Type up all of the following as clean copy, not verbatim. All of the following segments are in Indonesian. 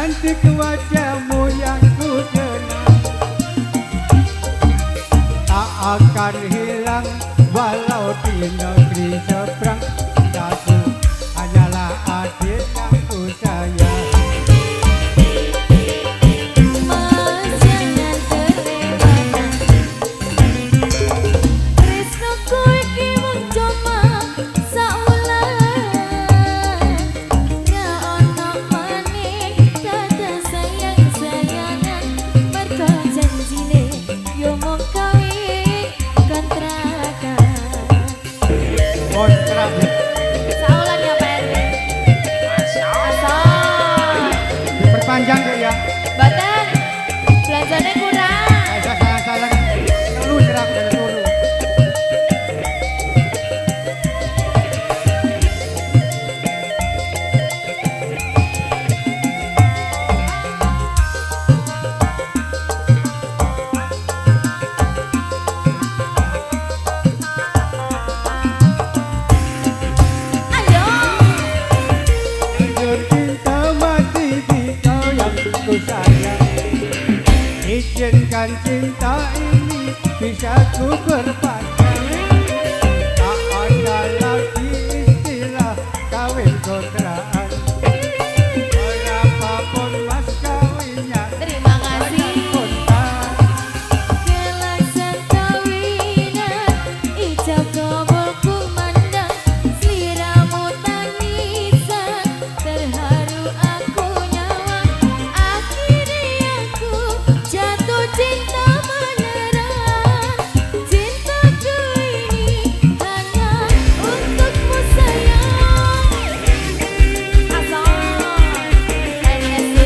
cantik wajahmu yang ku kenal, tak akan hilang walau di negeri seberang. Cintaku hanyalah adik yang ku sayang. Panjang deh ya. Badan belanjanya kurang. Salah terlalu jerak dari dulu. Izinkan cinta ini bisa ku berpanjang. Tak ada lagi istilah kawin kontraan. Berapapun mas kawinnya, terima kasih. Gelasan kawinan ijab kabul kumandang, seliramu tangisan terharu aku nyawang. Akhirnya aku jatuh cinta beneran. Cintaku ini hanya untukmu sayang. Asal NSD.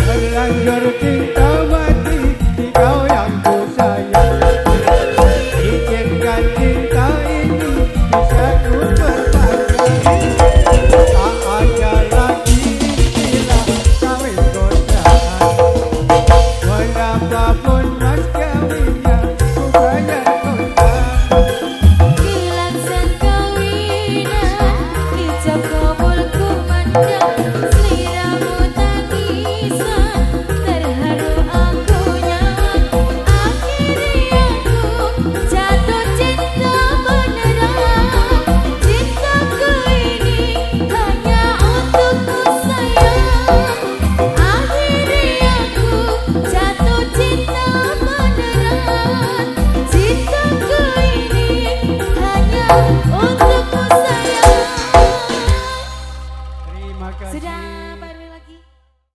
Berlanjur